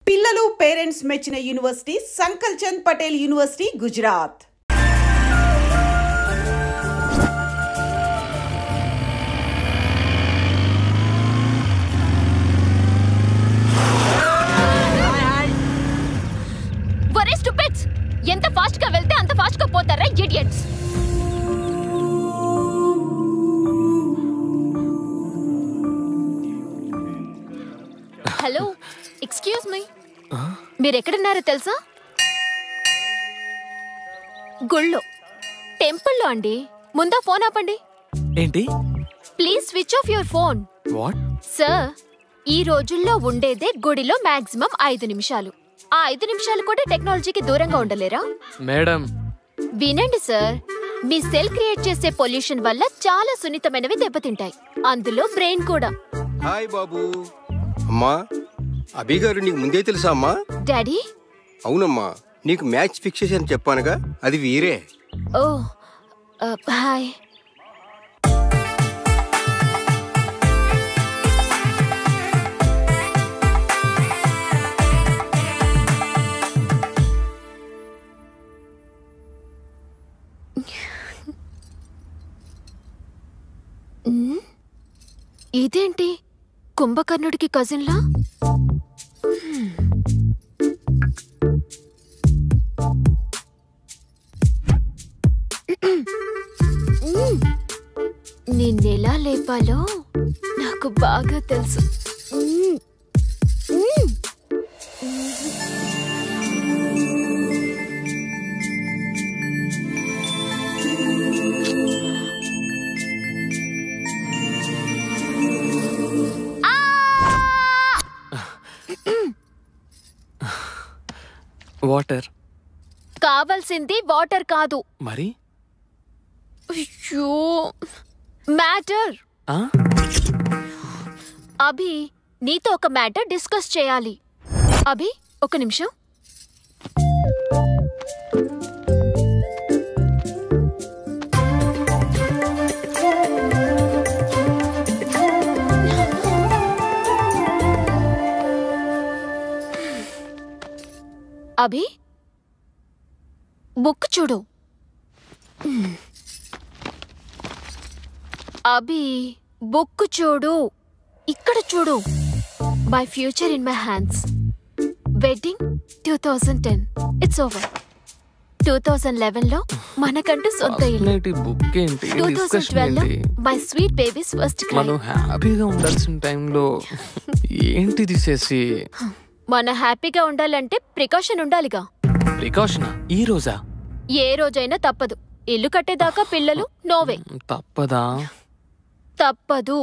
పిల్లలు పేరెంట్స్ మెచ్చిన university సంకల్ Chand Patel university Gujarat. వరే స్టూపిడ్స్, ఎంత ఫాస్ట్ గా వెళ్తే అంత ఫాస్ట్ గా పోతారా ఇడియట్స్. హలో, ఎక్స్క్యూజ్ మీ, మీరు ఎక్కడున్నారో తెలుసా? గుళ్ళో, టెంపుల్లో అండి. ముందా ఫోన్ ఆపండి. ఏంటి? Please switch off your phone. What sir, ఈ రోజుల్లో ఉండేదే గుడిలో మాక్సిమం 5 నిమిషాలు. ఆ 5 నిమిషాలు కూడా టెక్నాలజీకి దూరంగా ఉండలేరా? మేడం, వినండి సార్, మీ సెల్ క్రియేట్ చేసే పొల్యూషన్ వల్ల చాలా సున్నితమైనవి దెబ్బతింటాయి, అందులో బ్రెయిన్ కూడా. హాయ్ బాబు. అమ్మా, అభి గారు నీకు ముందే తెలుసా అమ్మా? డాడీ? అవునమ్మా, నీకు మ్యాచ్ ఫిక్స్ చేసి చెప్పానుగా, అది వీరే. ఓ, హాయ్. ఇదేంటి, కుంభకర్ణుడికి కజిన్లా? నిన్నెలా లేపాలో నాకు బాగా తెలుసు. వాటర్ కావాల్సింది వాటర్ కాదు. మరి? అయ్యో, మ్యాటర్. అభి, నీతో ఒక మ్యాటర్ డిస్కస్ చేయాలి. అభి, ఒక నిమిషం. అభి, బుక్ చూడు. అభి, బుక్ చూడు. ఇక్కడ చూడు. My future in my hands. Wedding 2010. It's over. 2011లో మనకంటూ సొంత ఇల్లు. 2012లో my sweet babies first cry. మనం హ్యాపీగా ఉండాల్సిన టైంలో ఏంటిది చేసి? మన హ్యాపీగా ఉండాలంటే ప్రికాషన్ ఉండాలిగా. ప్రికాషనా? ఈ రోజా? ఏ రోజైనా తప్పదు. ఇల్లు కట్టేదాకా పిల్లలు నోవే. తప్పదా? తప్పదు.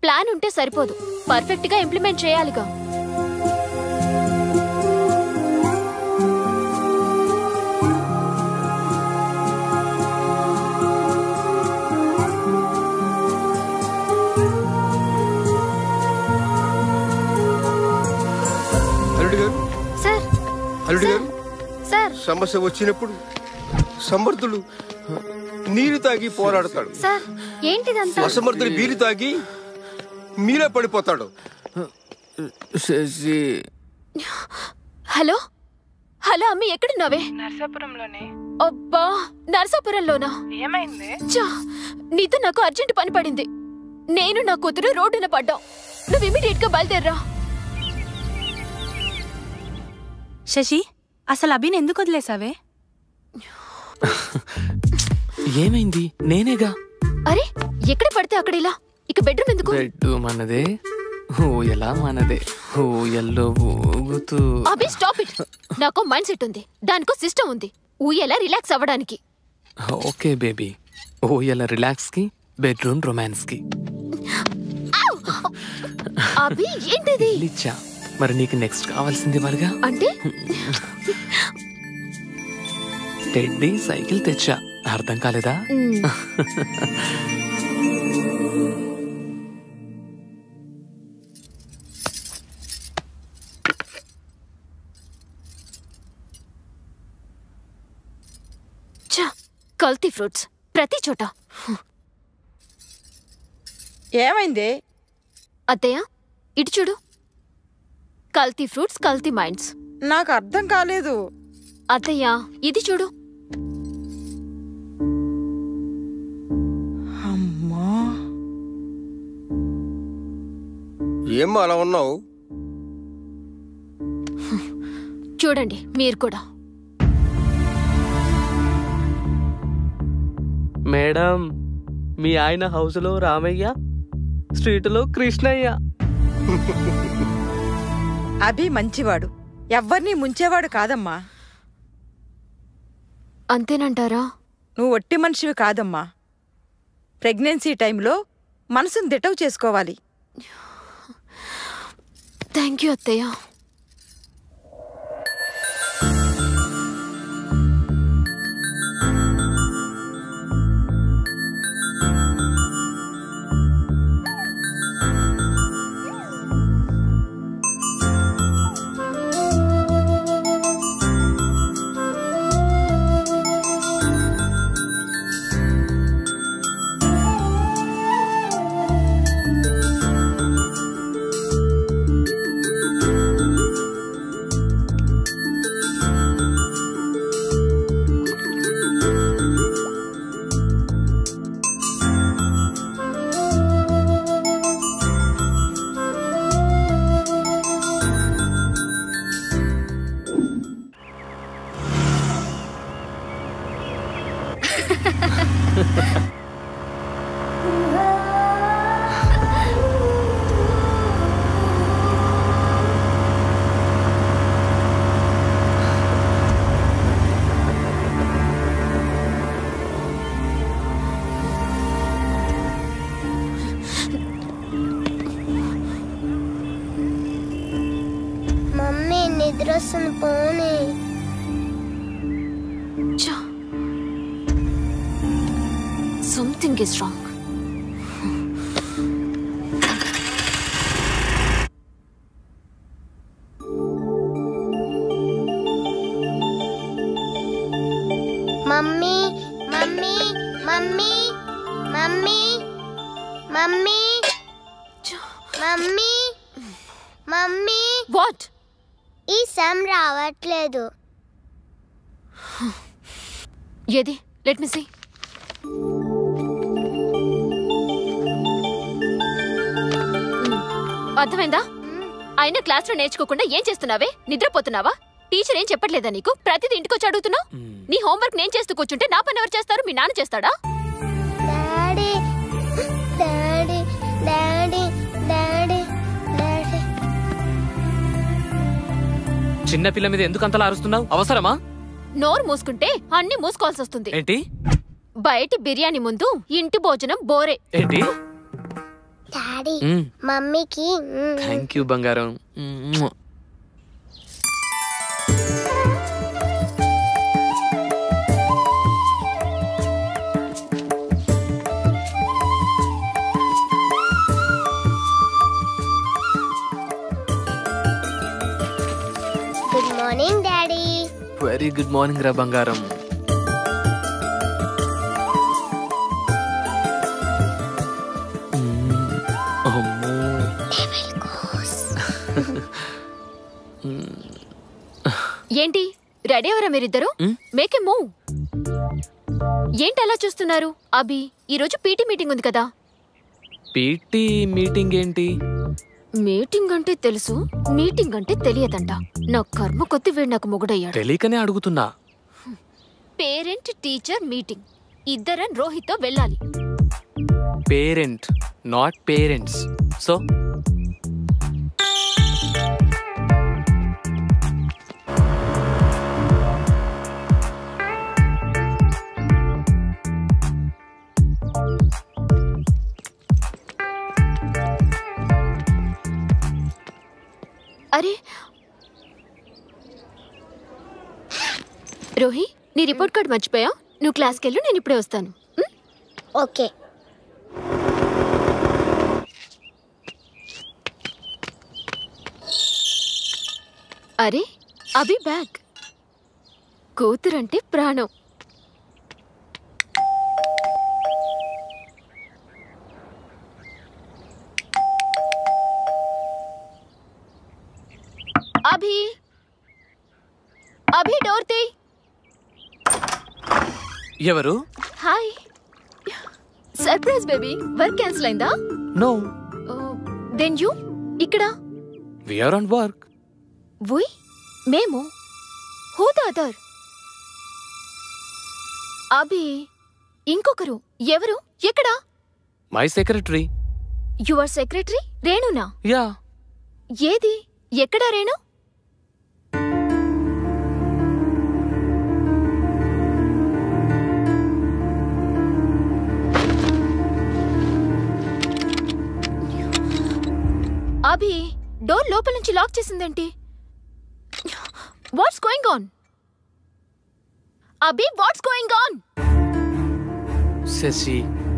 ప్లాన్ ఉంటే సరిపోదు, పర్ఫెక్ట్ గా ఇంప్లిమెంట్ చేయాలిగా. అల్లుడు గారు, సమస్య వచ్చినప్పుడు సమర్థులు నీరు తాగి పోరాడతాడు. అసమర్థులు బీరు తాగి మీరే పడిపోతాడు. హలో హలో, అమ్మి ఎక్కడున్నావే? నర్సాపురంలోనే. అబ్బా, నర్సాపురంలోనా? ఏమైంది? నీతో నాకు అర్జెంట్ పని పడింది. నేను నా కూతురు రోడ్డున పడ్డాం. నువ్వు ఇమీడియట్ గా బయలుదేర్రా. శశి, అసలు అభిని ఎందుకు వదిలేసావే? ఏమైంది? నేనేగా. అరే, ఎక్కడ పడితే అక్కడ ఇలా. ఇక బెడ్రూమ్ ఎందుకు? బెడ్ మనదే, ఊయలా మనదే. ఊయల్లో ఊగుతూ. అభి, స్టాప్ ఇట్. నాకు మైండ్ సెట్ ఉంది, దానికో సిస్టమ్ ఉంది. ఊయలా రిలాక్స్ అవ్వడానికి. ఓకే బేబీ, ఊయలా రిలాక్స్ కి, బెడ్రూమ్ రొమాన్స్ కి. అభి, ఏంటిది? లిచ్చా, మరి నీకు నెక్స్ట్ కావాల్సింది వరగా అంటే? టెడ్డీ సైకిల్ తెచ్చా, అర్థం కాలేదా? కల్తీ ఫ్రూట్స్ ప్రతి చోట. ఏమైంది? అత్తయ్య, ఇటు చూడు. కల్తీ ఫ్రూట్స్, కల్తీ మైండ్స్. నాకు అర్థం కాలేదు. అత్తయ్య, ఇది చూడు. అమ్మా, ఏమ్మా అలా ఉన్నావు? చూడండి మీరు కూడా. మేడం, మీ ఆయన హౌస్లో రామయ్య, స్ట్రీట్లో కృష్ణయ్య. అభి మంచివాడు, ఎవ్వరినీ ముంచేవాడు కాదమ్మా. అంతేనంటారా? నువ్వు ఒట్టి మనిషివి కాదమ్మా. ప్రెగ్నెన్సీ టైంలో మనసును దిటవు చేసుకోవాలి. థ్యాంక్ యూ అత్తయ్య. మమ్మీ నిద్ర వస్తుంది, పోనీ. Something is wrong. Mummy mummy mummy mummy mummy mummy mummy. What? ఈ సమ్ రావట్లేదు. ఏది? Let me see. అర్థమైందా? అయినా క్లాస్ లో నేర్చుకోకుండా ఏం చేస్తున్నావే? నిద్రపోతున్నావా? టీచర్ ఏం చెప్పట్లేదా నీకు? ప్రతిదీ ఇంటికొచ్చి అడుగుతున్నావు. నీ హోంవర్క్ నేను చేస్తూ కూర్చుంటే నా పని ఎవరు చేస్తారు? మీ నాన్న చేస్తాడా? Daddy daddy daddy daddy daddy. చిన్న పిల్ల మీద ఎందుకు అంతలా అరుస్తున్నావు? అవసరమా? నోరు మూసుకుంటే అన్ని మూసుకోవాల్సి వస్తుంది. ఏంటి? బయటి బిర్యానీ ముందు ఇంటి భోజనం బోరే. ఏంటి? డాడీ మమ్మీకి. థ్యాంక్ యూ బంగారం. Good morning daddy. Very good morning రా బంగారం. ఏంటి రెడీ అవరా మీరిద్దరు? Make a move. ఏంటి అలా చూస్తున్నారు? అభి, ఈరోజు పీటీ మీటింగ్ ఉంది కదా. పీటీ మీటింగ్ ఏంటి? మీటింగ్ అంటే తెలుసు, మీటింగ్ అంటే తెలియదంట. నా కర్మ కొద్ది వీడు నాకు మొగుడయ్యాడు. తెలియకనే అడుగుతున్నా. Parent teacher meeting. ఇద్దరం రోహిత్తో వెళ్ళాలి. Parent, not parents. సో అరే రోహి, నీ రిపోర్ట్ కార్డ్ మర్చిపోయా? నువ్వు క్లాస్కి వెళ్ళు, నేను ఇప్పుడే వస్తాను. ఓకే. అరే అభి బ్యాగ్. కూతురంటే ప్రాణం. అభి డోర్ తీ. ఎవరు? Hi. Surprise baby. Work cancel అయిందా? నో. దెన్ యూ ఇక్కడ? We are on work. We? మేము? Who the other? అభి, ఇంకొకరు ఎవరు? ఎక్కడ? My secretary. యువర్ సెక్రటరీ రేణునా? యా. ఏది? ఎక్కడా రేణు? అభి, డోర్ లోపల నుంచి లాక్ చేసిందేంటి? What's going on? Abhi, what's going on? Shashi,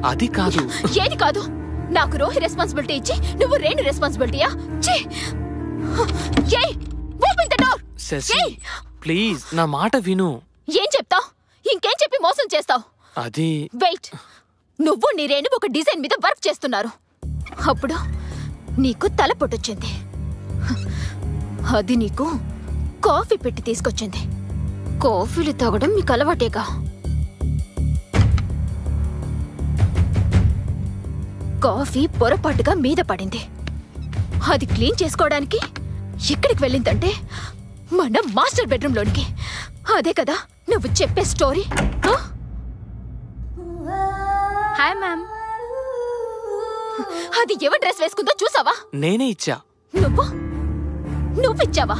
అది కాదు. ఏది కాదు? నాకు రోహి రెస్పాన్సిబిలిటీ ఇచ్చి నువ్వు రేణు రెస్పాన్సిబిలిటీయా? Open the door. Shashi please నా మాట విను. ఏం చెప్తావ్? ఇంకేం చెప్పి మోసం చేస్తావ్? అది వెయిట్. నువ్వు నీ రేణు ఒక డిజైన్ మీద వర్క్ చేస్తున్నారు. అప్పుడు నీకు తల పొట్టొచ్చింది. అది నీకు కాఫీ పెట్టి తీసుకొచ్చింది. కాఫీలు తాగడం మీకు అలవాటేగా. కాఫీ పొరపాటుగా మీద పడింది. అది క్లీన్ చేసుకోవడానికి ఎక్కడికి వెళ్ళిందంటే మన మాస్టర్ బెడ్రూమ్ లోనికి. అదే కదా నువ్వు చెప్పే స్టోరీ. Hi ma'am. అది ఎవరి డ్రెస్ వేసుకుందో చూసావా? నేనే ఇచ్చా. నువ్విచ్చావా?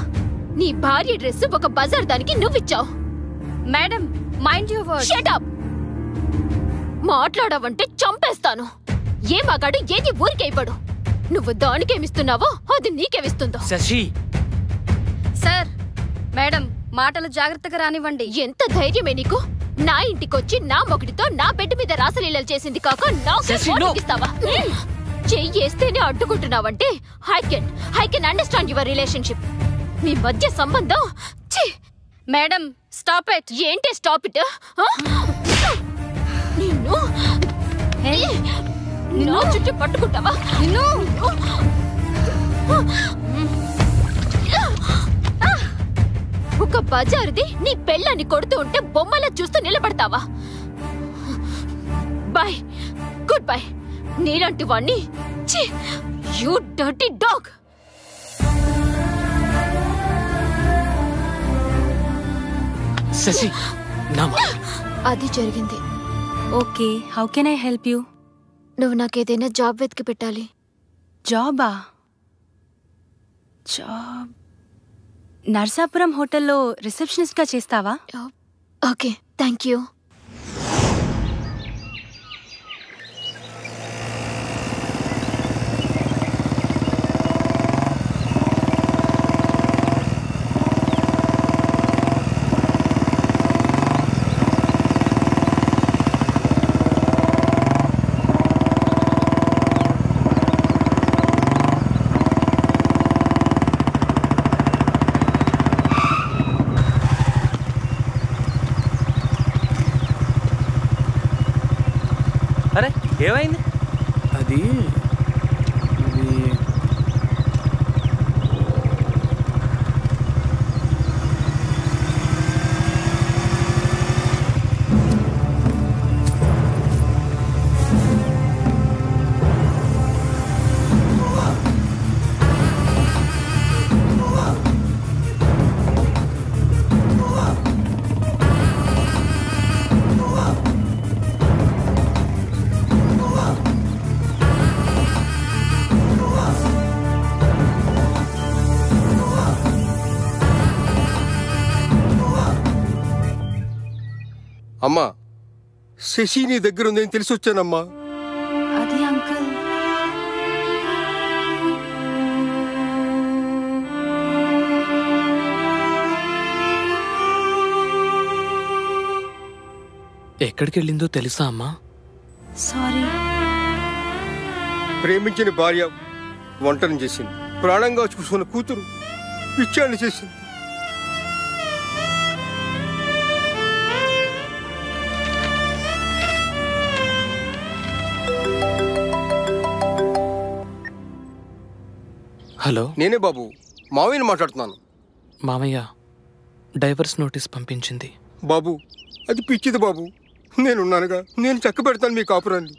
నీ భార్య డ్రెస్ ఒక బజార్ దానికి నువ్విచ్చావు. Madam mind your words. Shut up. మాట్లాడావంటే చంపేస్తాను. ఏ మగాడు ఏది ఊరికైపోడు. నువ్వు దానికేమిస్తున్నావో అది నీకేమిస్తుందో. శశి. సార్ మేడం మాటలు జాగ్రత్తగా రానివ్వండి. ఎంత ధైర్యమే నీకు? నా ఇంటికొచ్చి నా మొగుడితో నా బెడ్ మీద రాసలీలలు చేసింది కాక నాకిస్తావా? చెయ్యేస్తేనే అడ్డుకుంటున్నావంటే I can understand your relationship. మీ మధ్య సంబంధం. Madam stop it. ఏంటి స్టాప్ ఇట్? నిన్ను నిన్ను చుట్టూ పట్టుకుంటావా? నిన్ను ఒక బజారుది నీ పెళ్ళాన్ని కొడుతూ ఉంటే బొమ్మలా చూస్తూ నిలబడతావా? Bye, good bye. నీలాంటి వాణ్ణి. You dirty dog. శశి అది జరిగింది. Okay, how can I help you? నువ్వు నాకేదైనా జాబ్ వెతికి పెట్టాలి. జాబా? జాబ్ నర్సాపురం హోటల్లో రిసెప్షనిస్ట్గా చేస్తావా? Okay, thank you. అరే ఏమైంది? అది అమ్మా, శశి నీ దగ్గర ఉందని తెలిసి వచ్చానమ్మా. అది అంకుల్. ఎక్కడికి వెళ్ళిందో తెలుసా అమ్మా? సారీ. ప్రేమించిన భార్య వంటను చేసింది. ప్రాణంగా చూసుకున్న కూతురు పిచ్చాన్ని చేసింది. హలో, నేనే బాబు, మావయ్యని మాట్లాడుతున్నాను. మామయ్య డైవర్స్ నోటీస్ పంపించింది. బాబు అది పిచ్చిది బాబు. నేనున్నానుగా, నేను చక్క పెడతాను మీ కాపురాన్ని.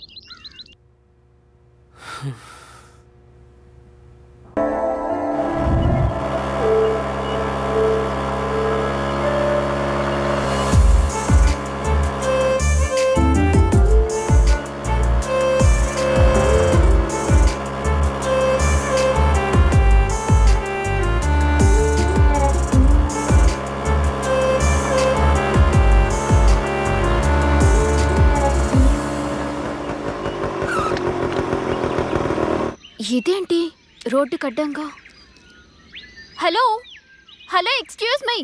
ఇదేంటి రోడ్డు కడ్డంగా? Hello hello, excuse me.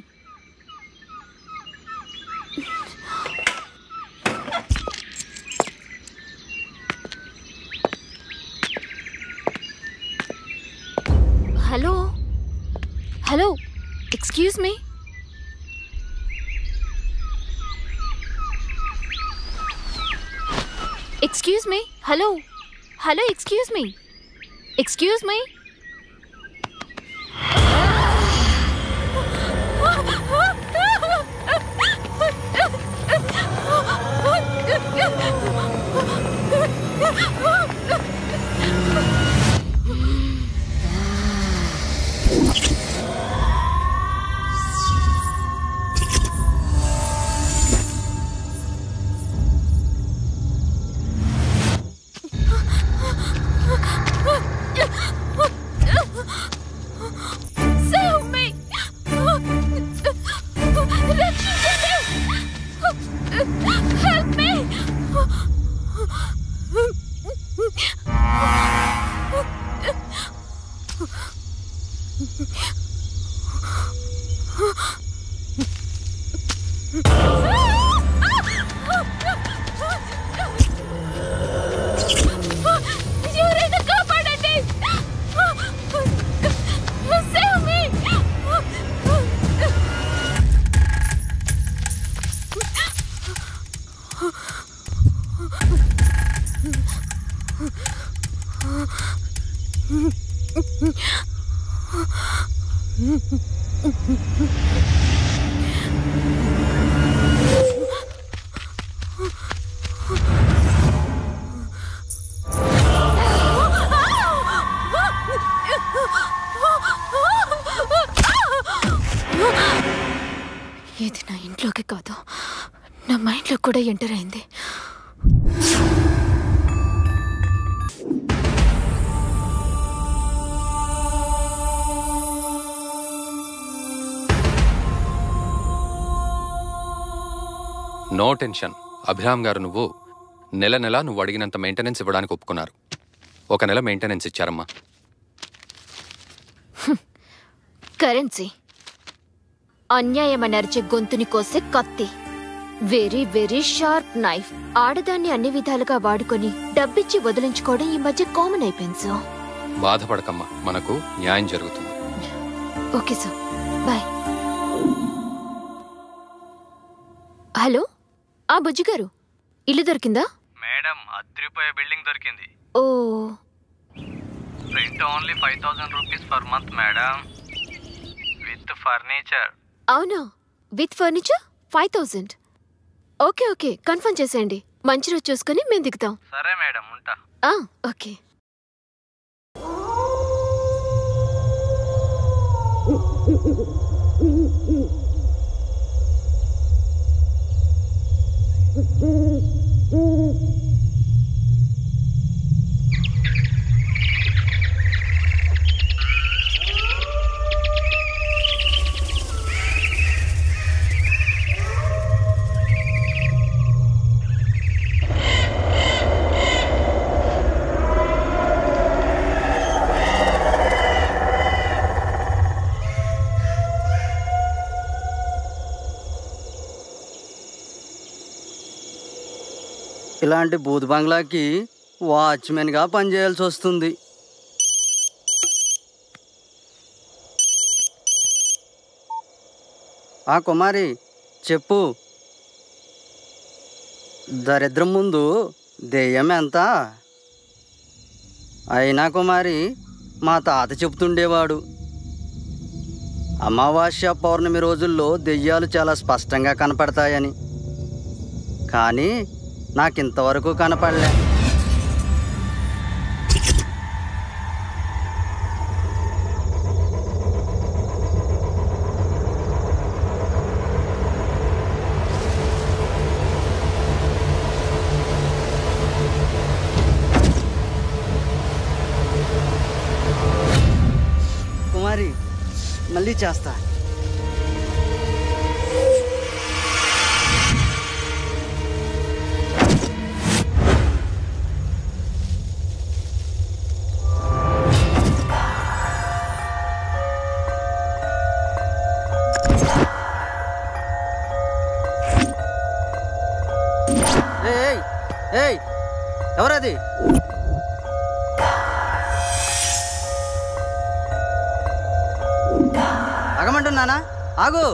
Hello hello, excuse me. Excuse me. Hello hello, excuse me. Excuse me? ఇది నా ఇంట్లోకి కాదు, నా మైండ్లో కూడా ఎంటర్ అయింది. నో టెన్షన్ అభిరామ్ గారు, నువ్వు నెల నువ్వు అడిగినంత మెయింటెనెన్స్ ఇవ్వడానికి ఒప్పుకున్నారు. 1 నెల మెయింటెనెన్స్ ఇచ్చారమ్మా. కరెన్సీ అన్యాయమని అరిచే గొంతుని కోసే కత్తి, వెరీ వెరీ షార్ప్ నైఫ్. ఆడదాన్ని అన్ని విధాలుగా వాడుకొని డబ్బిచ్చి వదిలించుకోవడం ఈ మధ్య కామన్ అయిపోయింది సార్. బాధపడకమ్మా, మనకు న్యాయం జరుగుతుంది. Okay sir, bye. హలో, ఆ బుజ్జి గారు, ఇల్లు దొరికిందా? మేడం, అద్రిపోయే బిల్డింగ్ దొరికింది. Oh, rent only 5000 rupees per month madam, with furniture. అవునా? With furniture 5000. Okay okay, confirm చేసేయండి. మంచి రోజు చూసుకుని మేము దిగుతాం. సరే మేడం, ఉంటా. ఓకే. ఇలాంటి బూత్ బంగ్లాకి వాచ్మెన్గా పనిచేయాల్సి వస్తుంది. ఆ కుమారి చెప్పు, దరిద్రం ముందు దెయ్యం ఎంత? అయినా కుమారి, మా తాత చెప్తుండేవాడు, అమావాస్య పౌర్ణమి రోజుల్లో దెయ్యాలు చాలా స్పష్టంగా కనపడతాయని, కానీ నాకింతవరకు కనపడలే. కుమారి, మళ్ళీ చేస్తా. ఏయ్ ఏయ్, ఎవరది? ఆగమంటున్నానా? ఆగు.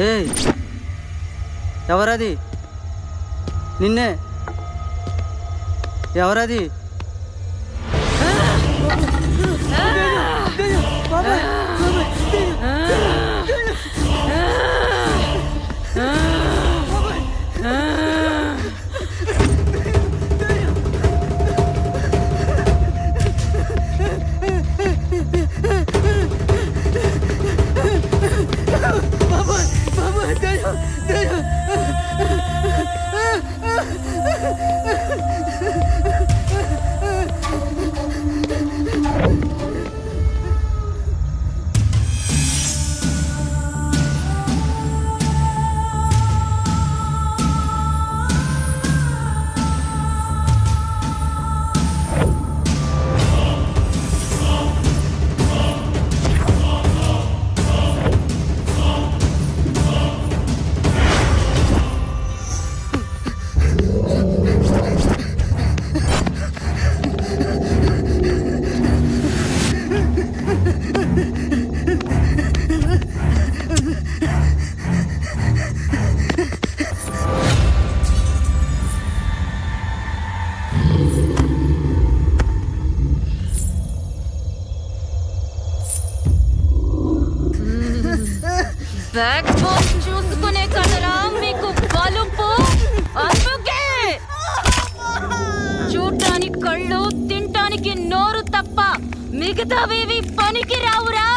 ఏయ్, ఎవరది? నిన్నే. ఎవరది? బ్యాక్ బోన్ చూసుకునే కదరా మీకు బలుపు. అందుకే చూడ్డానికి కళ్ళు, తింటానికి నోరు తప్ప మిగతావేవి పనికి రావురా.